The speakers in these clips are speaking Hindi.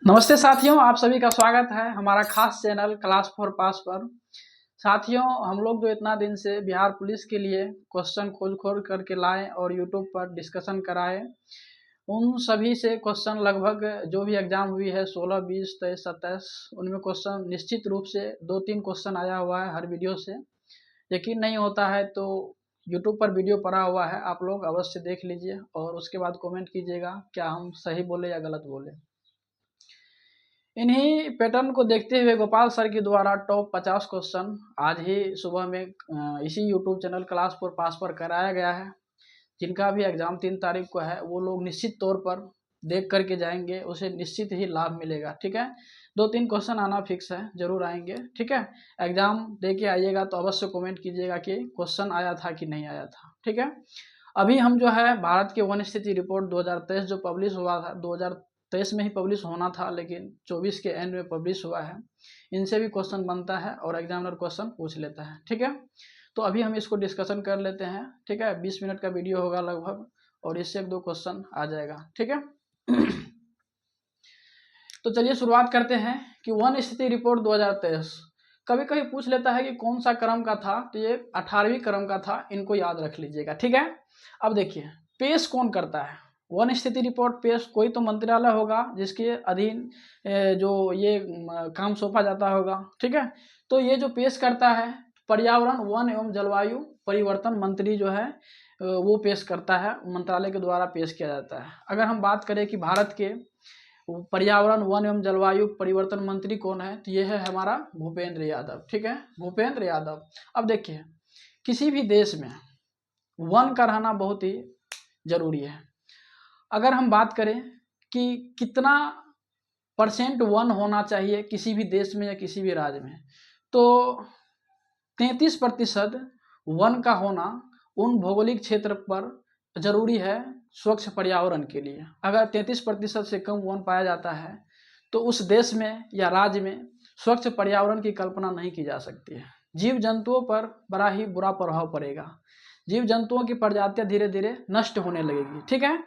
नमस्ते साथियों, आप सभी का स्वागत है हमारा खास चैनल क्लास फॉर पास पर। साथियों, हम लोग जो इतना दिन से बिहार पुलिस के लिए क्वेश्चन खोज करके लाए और यूट्यूब पर डिस्कशन कराए, उन सभी से क्वेश्चन लगभग जो भी एग्जाम हुई है 16, 20, 23, 27, उनमें क्वेश्चन निश्चित रूप से 2-3 क्वेश्चन आया हुआ है हर वीडियो से। यकीन नहीं होता है तो यूट्यूब पर वीडियो पड़ा हुआ है, आप लोग अवश्य देख लीजिए और उसके बाद कमेंट कीजिएगा क्या हम सही बोले या गलत बोले। इन्हीं पैटर्न को देखते हुए गोपाल सर के द्वारा टॉप 50 क्वेश्चन आज ही सुबह में इसी यूट्यूब चैनल क्लास फॉर पास पर कराया गया है। जिनका भी एग्जाम 3 तारीख को है वो लोग निश्चित तौर पर देख करके जाएंगे, उसे निश्चित ही लाभ मिलेगा। ठीक है, 2-3 क्वेश्चन आना फिक्स है, जरूर आएंगे। ठीक है, एग्जाम दे के आइएगा तो अवश्य कमेंट कीजिएगा कि क्वेश्चन आया था कि नहीं आया था। ठीक है, अभी हम जो है भारत के वन स्थिति रिपोर्ट 2023 जो पब्लिश हुआ था, 2023 में ही पब्लिश होना था लेकिन 24 के एंड में पब्लिश हुआ है, इनसे भी क्वेश्चन बनता है और एग्जामिनर क्वेश्चन पूछ लेता है। ठीक है, तो अभी हम इसको डिस्कशन कर लेते हैं। ठीक है, 20 मिनट का वीडियो होगा लगभग और इससे 1-2 क्वेश्चन आ जाएगा। ठीक है तो चलिए शुरुआत करते हैं कि वन स्थिति रिपोर्ट 2023 कभी कभी पूछ लेता है कि कौन सा क्रम का था, तो ये 18वीं क्रम का था, इनको याद रख लीजिएगा। ठीक है, अब देखिए पेश कौन करता है वन स्थिति रिपोर्ट। पेश कोई तो मंत्रालय होगा जिसके अधीन जो ये काम सौंपा जाता होगा। ठीक है, तो ये जो पेश करता है पर्यावरण वन एवं जलवायु परिवर्तन मंत्री जो है वो पेश करता है, मंत्रालय के द्वारा पेश किया जाता है। अगर हम बात करें कि भारत के पर्यावरण वन एवं जलवायु परिवर्तन मंत्री कौन है, तो ये है हमारा भूपेंद्र यादव। ठीक है, भूपेंद्र यादव। अब देखिए किसी भी देश में वन का रहना बहुत ही जरूरी है। अगर हम बात करें कि कितना % वन होना चाहिए किसी भी देश में या किसी भी राज्य में, तो 33% वन का होना उन भौगोलिक क्षेत्र पर जरूरी है स्वच्छ पर्यावरण के लिए। अगर 33% से कम वन पाया जाता है तो उस देश में या राज्य में स्वच्छ पर्यावरण की कल्पना नहीं की जा सकती है। जीव जंतुओं पर बड़ा ही बुरा प्रभाव पड़ेगा, जीव जंतुओं की प्रजातियां धीरे धीरे नष्ट होने लगेगी। ठीक है,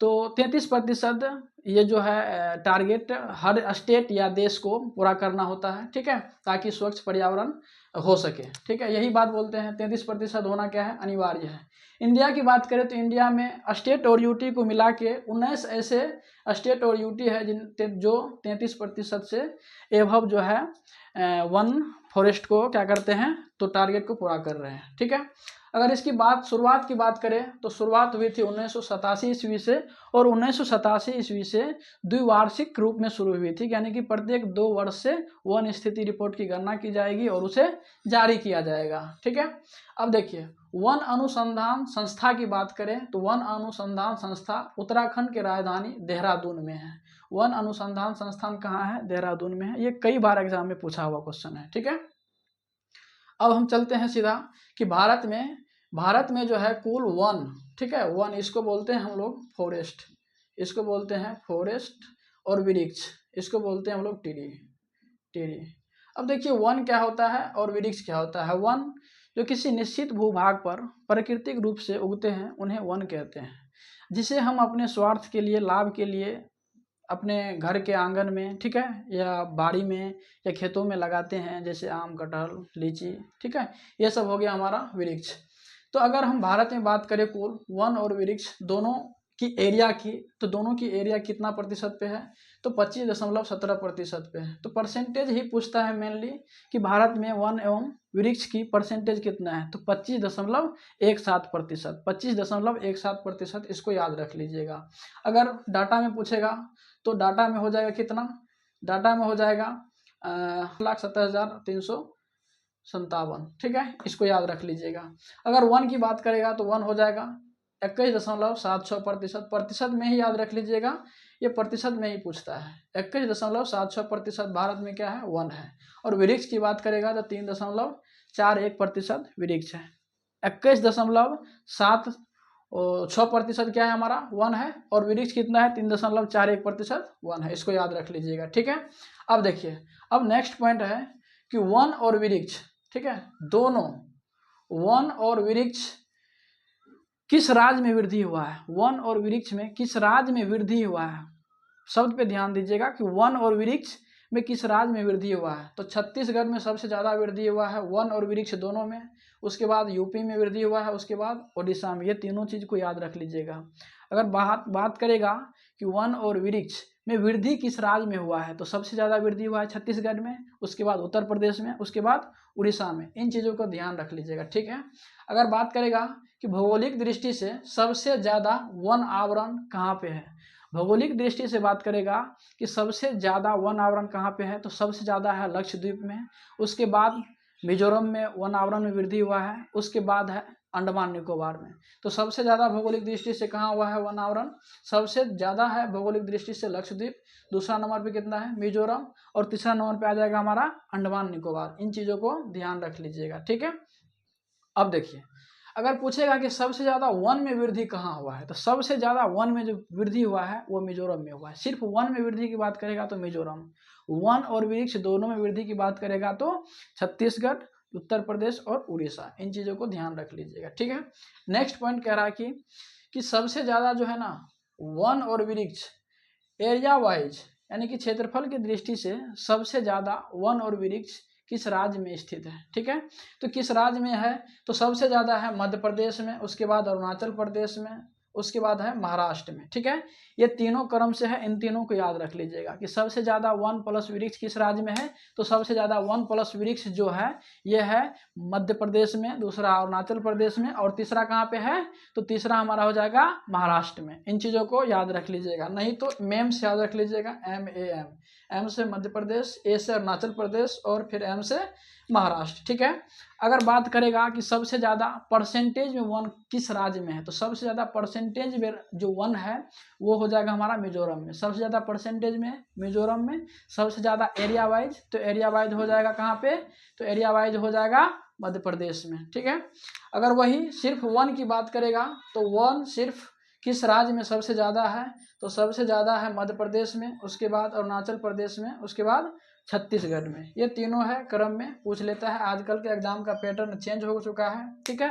तो 33% ये जो है टारगेट हर स्टेट या देश को पूरा करना होता है। ठीक है, ताकि स्वच्छ पर्यावरण हो सके। ठीक है, यही बात बोलते हैं 33% होना क्या है, अनिवार्य है। इंडिया की बात करें तो इंडिया में स्टेट और यूटी को मिला के 19 ऐसे स्टेट और यूटी है जो 33% से एभव जो है वन फॉरेस्ट को क्या करते हैं, तो टारगेट को पूरा कर रहे हैं। ठीक है, अगर इसकी बात शुरुआत की बात करें तो शुरुआत हुई थी 1987 ईस्वी से, और 1987 ईस्वी से द्विवार्षिक रूप में शुरू हुई थी, यानी कि प्रत्येक 2 वर्ष से वन स्थिति रिपोर्ट की गणना की जाएगी और उसे जारी किया जाएगा। ठीक है, अब देखिए वन अनुसंधान संस्था की बात करें तो वन अनुसंधान संस्था उत्तराखंड की राजधानी देहरादून में है। वन अनुसंधान संस्थान कहाँ है, देहरादून में है। ये कई बार एग्जाम में पूछा हुआ क्वेश्चन है। ठीक है, अब हम चलते हैं सीधा कि भारत में जो है कुल वन, ठीक है, वन इसको बोलते हैं हम लोग फॉरेस्ट, इसको बोलते हैं फॉरेस्ट, और वृक्ष इसको बोलते हैं हम लोग टीरी टीरी। अब देखिए वन क्या होता है और वृक्ष क्या होता है। वन जो किसी निश्चित भूभाग पर प्राकृतिक रूप से उगते हैं उन्हें वन कहते हैं, जिसे हम अपने स्वार्थ के लिए, लाभ के लिए अपने घर के आंगन में, ठीक है, या बाड़ी में या खेतों में लगाते हैं, जैसे आम, कटहल, लीची। ठीक है, ये सब हो गया हमारा वृक्ष। तो अगर हम भारत में बात करें कुल वन और वृक्ष दोनों की एरिया की, तो दोनों की एरिया कितना प्रतिशत पे है, तो 25.17% पे है। तो परसेंटेज ही पूछता है मेनली कि भारत में वन एवं वृक्ष की परसेंटेज कितना है, तो 25.17%, 25.17%, इसको याद रख लीजिएगा। अगर डाटा में पूछेगा तो डाटा में हो जाएगा कितना, डाटा में हो जाएगा 1,70,357। ठीक है, इसको याद रख लीजिएगा। अगर वन की बात करेगा तो वन हो जाएगा 21.76%, प्रतिशत में ही याद रख लीजिएगा, ये प्रतिशत में ही पूछता है। 21.76% भारत में क्या है, वन है। और वृक्ष की बात करेगा तो 3.41% वृक्ष है। 21.76% क्या है हमारा, वन है, और वृक्ष कितना है, 3.41% वन है। इसको याद रख लीजिएगा। ठीक है, अब देखिए, अब नेक्स्ट पॉइंट है कि वन और वृक्ष, ठीक है, दोनों वन और वृक्ष किस राज्य में वृद्धि हुआ है, वन और वृक्ष में किस राज्य में वृद्धि हुआ है, शब्द पे ध्यान दीजिएगा कि वन और वृक्ष में किस राज्य में वृद्धि हुआ है। तो छत्तीसगढ़ में सबसे ज़्यादा वृद्धि हुआ है, वन और वृक्ष दोनों में। उसके बाद यूपी में वृद्धि हुआ है, उसके बाद ओडिशा में। ये तीनों चीज़ को याद रख लीजिएगा। अगर बात करेगा कि वन और वृक्ष में वृद्धि किस राज्य में हुआ है, तो सबसे ज़्यादा वृद्धि हुआ है छत्तीसगढ़ में, उसके बाद उत्तर प्रदेश में, उसके बाद उड़ीसा में। इन चीज़ों को ध्यान रख लीजिएगा, ठीक है। अगर बात करेगा कि भौगोलिक दृष्टि से सबसे ज़्यादा वन आवरण कहाँ पे है, भौगोलिक दृष्टि से बात करेगा कि सबसे ज़्यादा वन आवरण कहाँ पे है, तो सबसे ज़्यादा है लक्षद्वीप में, उसके बाद मिजोरम में वन आवरण में वृद्धि हुआ है, उसके बाद है अंडमान निकोबार में। तो सबसे ज़्यादा भौगोलिक दृष्टि से कहाँ हुआ है वन आवरण, सबसे ज़्यादा है भौगोलिक दृष्टि से लक्षद्वीप, दूसरा नंबर पे कितना है मिजोरम, और तीसरा नंबर पे आ जाएगा हमारा अंडमान निकोबार। इन चीज़ों को ध्यान रख लीजिएगा, ठीक है। अब देखिए, अगर पूछेगा कि सबसे ज़्यादा वन में वृद्धि कहाँ हुआ है, तो सबसे ज़्यादा वन में जो वृद्धि हुआ है वो मिजोरम में हुआ है। सिर्फ वन में वृद्धि की बात करेगा तो मिजोरम, वन और वृक्ष दोनों में वृद्धि की बात करेगा तो छत्तीसगढ़, उत्तर प्रदेश और उड़ीसा। इन चीज़ों को ध्यान रख लीजिएगा, ठीक है। नेक्स्ट पॉइंट कह रहा है कि सबसे ज़्यादा जो है ना वन और वृक्ष एरिया वाइज, यानी कि क्षेत्रफल की दृष्टि से सबसे ज़्यादा वन और वृक्ष किस राज्य में स्थित है, ठीक है। तो किस राज्य में है, तो सबसे ज़्यादा है मध्य प्रदेश में, उसके बाद अरुणाचल प्रदेश में, उसके बाद है महाराष्ट्र में, ठीक है। ये तीनों क्रम से है, इन तीनों को याद रख लीजिएगा कि सबसे ज़्यादा वन प्लस वृक्ष किस राज्य में है, तो सबसे ज़्यादा वन प्लस वृक्ष जो है ये है मध्य प्रदेश में, दूसरा अरुणाचल प्रदेश में, और तीसरा कहाँ पे है, तो तीसरा हमारा हो जाएगा महाराष्ट्र में। इन चीज़ों को याद रख लीजिएगा, नहीं तो मेम से याद रख लीजिएगा, एम से मध्य प्रदेश, ए से अरुणाचल प्रदेश और फिर एम से महाराष्ट्र, ठीक है। अगर बात करेगा कि सबसे ज़्यादा परसेंटेज में वन किस राज्य में है, तो सबसे ज़्यादा परसेंटेज में जो वन है वो हो जाएगा हमारा मिजोरम में। सबसे ज़्यादा परसेंटेज में मिजोरम में, सबसे ज़्यादा एरिया वाइज, तो एरिया वाइज हो जाएगा कहाँ पे, तो एरिया वाइज हो जाएगा मध्य प्रदेश में, ठीक है। अगर वही सिर्फ वन की बात करेगा तो वन सिर्फ किस राज्य में सबसे ज़्यादा है, तो सबसे ज़्यादा है मध्य प्रदेश में, उसके बाद अरुणाचल प्रदेश में, उसके बाद छत्तीसगढ़ में। ये तीनों है क्रम में पूछ लेता है। आजकल के एग्जाम का पैटर्न चेंज हो चुका है, ठीक है।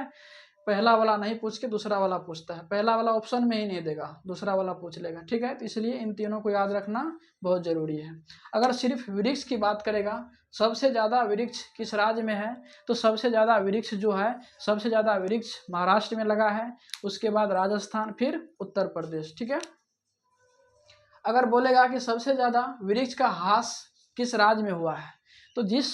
पहला वाला नहीं पूछ के दूसरा वाला पूछता है, पहला वाला ऑप्शन में ही नहीं देगा, दूसरा वाला पूछ लेगा, ठीक है। तो इसलिए इन तीनों को याद रखना बहुत ज़रूरी है। अगर सिर्फ वृक्ष की बात करेगा, सबसे ज़्यादा वृक्ष किस राज्य में है, तो सबसे ज़्यादा वृक्ष जो है, सबसे ज़्यादा वृक्ष महाराष्ट्र में लगा है, उसके बाद राजस्थान, फिर उत्तर प्रदेश, ठीक है। अगर बोलेगा कि सबसे ज़्यादा वृक्ष का ह्रास किस राज्य में हुआ है, तो जिस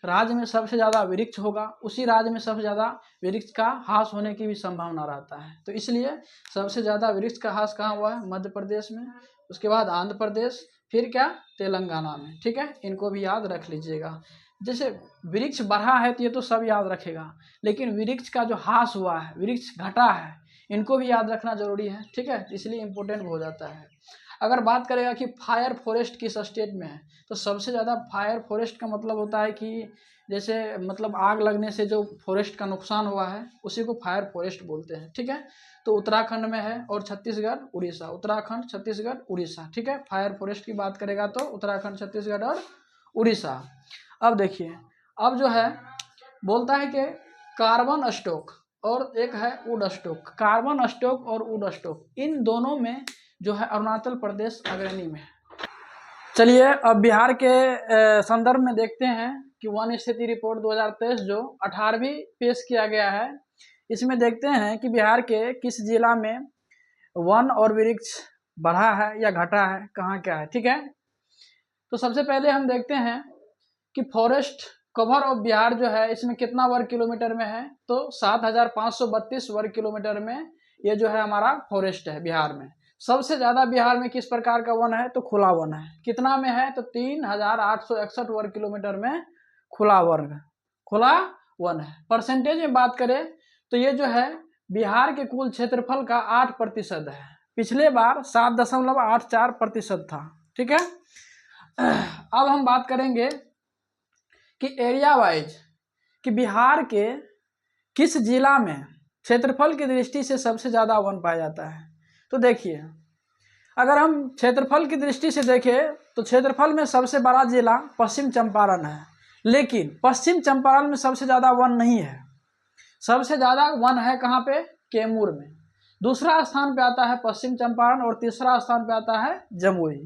राज्य में सबसे ज़्यादा वृक्ष होगा उसी राज्य में सबसे ज़्यादा वृक्ष का ह्रास होने की भी संभावना रहता है। तो इसलिए सबसे ज़्यादा वृक्ष का ह्रास कहाँ हुआ है, मध्य प्रदेश में, उसके बाद आंध्र प्रदेश, फिर क्या तेलंगाना में, ठीक है। इनको भी याद रख लीजिएगा। जैसे वृक्ष बढ़ा है तो ये तो सब याद रखेगा, लेकिन वृक्ष का जो ह्रास हुआ है, वृक्ष घटा है, इनको भी याद रखना जरूरी है, ठीक है। इसलिए इम्पोर्टेंट हो जाता है। अगर बात करेगा कि फायर फॉरेस्ट किस स्टेट में है, तो सबसे ज़्यादा फायर फॉरेस्ट का मतलब होता है कि जैसे मतलब आग लगने से जो फॉरेस्ट का नुकसान हुआ है उसी को फायर फॉरेस्ट बोलते हैं, ठीक है। तो उत्तराखंड में है और छत्तीसगढ़ उड़ीसा, उत्तराखंड छत्तीसगढ़ उड़ीसा, ठीक है। फायर फॉरेस्ट की बात करेगा तो उत्तराखंड छत्तीसगढ़ और उड़ीसा। अब देखिए, अब जो है बोलता है कि कार्बन स्टॉक और एक है वुड स्टॉक। कार्बन स्टॉक और वुड स्टॉक, इन दोनों में जो है अरुणाचल प्रदेश अग्रणी में है। चलिए अब बिहार के संदर्भ में देखते हैं कि वन स्थिति रिपोर्ट 2023 जो 18वीं पेश किया गया है, इसमें देखते हैं कि बिहार के किस जिला में वन और वृक्ष बढ़ा है या घटा है, कहाँ क्या है, ठीक है। तो सबसे पहले हम देखते हैं कि फॉरेस्ट कवर ऑफ बिहार जो है इसमें कितना वर्ग किलोमीटर में है, तो 7532 वर्ग किलोमीटर में ये जो है हमारा फॉरेस्ट है बिहार में। सबसे ज़्यादा बिहार में किस प्रकार का वन है, तो खुला वन है। कितना में है, तो 3861 वर्ग किलोमीटर में खुला वन है। परसेंटेज में बात करें तो ये जो है बिहार के कुल क्षेत्रफल का 8% है। पिछले बार 7.84% था, ठीक है। अब हम बात करेंगे कि एरिया वाइज कि बिहार के किस जिला में क्षेत्रफल की दृष्टि से सबसे ज़्यादा वन पाया जाता है। तो देखिए, अगर हम क्षेत्रफल की दृष्टि से देखें तो क्षेत्रफल में सबसे बड़ा जिला पश्चिम चंपारण है, लेकिन पश्चिम चंपारण में सबसे ज़्यादा वन नहीं है। सबसे ज़्यादा वन है कहाँ पे, कैमूर में। दूसरा स्थान पे आता है पश्चिम चंपारण और तीसरा स्थान पे आता है जमुई।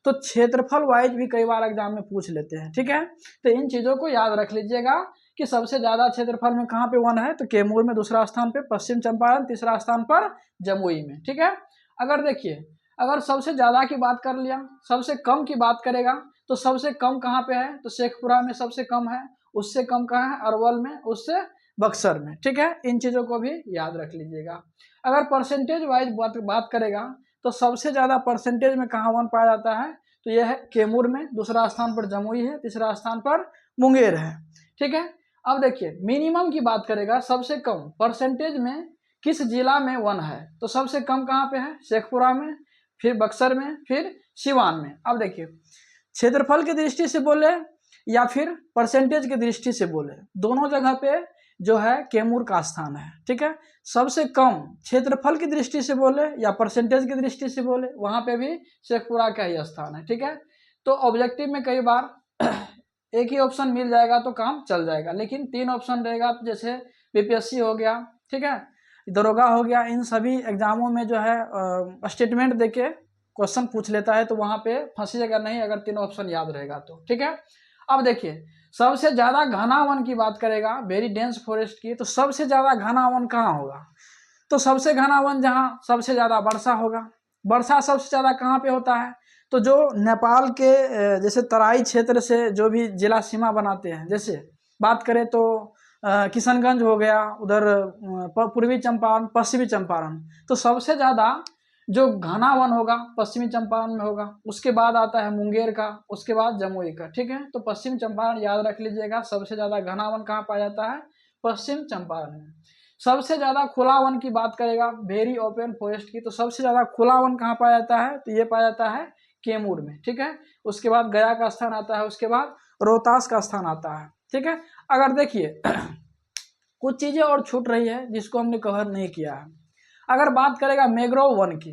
तो क्षेत्रफल वाइज भी कई बार एग्जाम में पूछ लेते हैं, ठीक है। तो इन चीज़ों को याद रख लीजिएगा कि सबसे ज़्यादा क्षेत्रफल में कहाँ पे 1 है, तो कैमूर में, दूसरा स्थान पे पश्चिम चंपारण, तीसरा स्थान पर जमुई में, ठीक है। अगर देखिए, अगर सबसे ज़्यादा की बात कर लिया, सबसे कम की बात करेगा तो सबसे कम कहाँ पे है, तो शेखपुरा में सबसे कम है, उससे कम कहाँ है, अरवल में, उससे बक्सर में, ठीक है। इन चीज़ों को भी याद रख लीजिएगा। अगर परसेंटेज वाइज बात करेगा तो सबसे ज़्यादा परसेंटेज में कहाँ 1 पाया जाता है, तो यह है कैमूर में, दूसरा स्थान पर जमुई है, तीसरा स्थान पर मुंगेर है, ठीक है। अब देखिए मिनिमम की बात करेगा, सबसे कम परसेंटेज में किस जिला में 1 है, तो सबसे कम कहाँ पे है, शेखपुरा में, फिर बक्सर में, फिर सिवान में। अब देखिए क्षेत्रफल की दृष्टि से बोले या फिर परसेंटेज की दृष्टि से बोले, दोनों जगह पे जो है कैमूर का स्थान है, ठीक है। सबसे कम क्षेत्रफल की दृष्टि से बोले या परसेंटेज की दृष्टि से बोले, वहां पे भी शेखपुरा का ही स्थान है, ठीक है। तो ऑब्जेक्टिव में कई बार एक ही ऑप्शन मिल जाएगा तो काम चल जाएगा, लेकिन 3 ऑप्शन रहेगा, जैसे बीपीएससी हो गया, ठीक है, दरोगा हो गया, इन सभी एग्जामों में जो है स्टेटमेंट देके क्वेश्चन पूछ लेता है, तो वहां पे फंसीएगा नहीं अगर 3 ऑप्शन याद रहेगा तो, ठीक है। अब देखिए सबसे ज्यादा घना वन की बात करेगा, वेरी डेंस फॉरेस्ट की, तो सबसे ज्यादा घना वन कहाँ होगा, तो सबसे घना वन जहाँ सबसे ज्यादा वर्षा होगा। वर्षा सबसे ज्यादा कहाँ पे होता है, तो जो नेपाल के जैसे तराई क्षेत्र से जो भी जिला सीमा बनाते हैं, जैसे बात करें तो किशनगंज हो गया, उधर पूर्वी चंपारण, पश्चिमी चंपारण, तो सबसे ज्यादा जो घना वन होगा पश्चिमी चंपारण में होगा, उसके बाद आता है मुंगेर का, उसके बाद जमुई का, ठीक है। तो पश्चिम चंपारण याद रख लीजिएगा, सबसे ज्यादा घना वन कहाँ पाया जाता है, पश्चिम चंपारण में। सबसे ज्यादा खुला वन की बात करेगा, वेरी ओपन फॉरेस्ट की, तो सबसे ज्यादा खुला वन कहाँ पाया जाता है, तो ये पाया जाता है कैमूर में, ठीक है। उसके बाद गया का स्थान आता है, उसके बाद रोहतास का स्थान आता है, ठीक है। अगर देखिए कुछ चीजें और छूट रही है जिसको हमने कवर नहीं किया है। अगर बात करेगा मैंग्रोव वन की,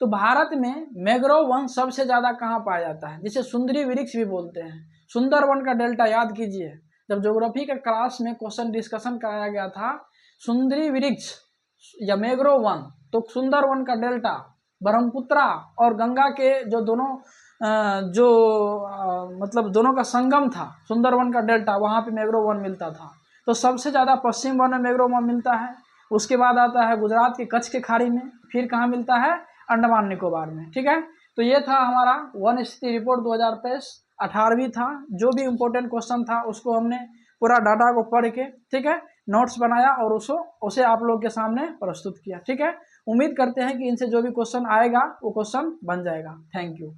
तो भारत में मैंग्रोव वन सबसे ज्यादा कहाँ पाया जाता है, जिसे सुंदरी वृक्ष भी बोलते हैं। सुंदरवन का डेल्टा याद कीजिए, जब ज्योग्राफी के क्लास में क्वेश्चन डिस्कशन कराया गया था, सुंदरी वृक्ष या मैंग्रोव वन, तो सुंदरवन का डेल्टा ब्रह्मपुत्रा और गंगा के जो दोनों मतलब दोनों का संगम था, सुंदरवन का डेल्टा, वहां पे मैंग्रोव वन मिलता था। तो सबसे ज्यादा पश्चिम वन में मैंग्रोव वन मिलता है, उसके बाद आता है गुजरात के कच्छ के खाड़ी में, फिर कहाँ मिलता है, अंडमान निकोबार में, ठीक है। तो ये था हमारा वन स्थिति रिपोर्ट 2023 18वीं था। जो भी इम्पोर्टेंट क्वेश्चन था उसको हमने पूरा डाटा को पढ़ के, ठीक है, नोट्स बनाया और उसे आप लोग के सामने प्रस्तुत किया, ठीक है। उम्मीद करते हैं कि इनसे जो भी क्वेश्चन आएगा वो क्वेश्चन बन जाएगा। Thank you.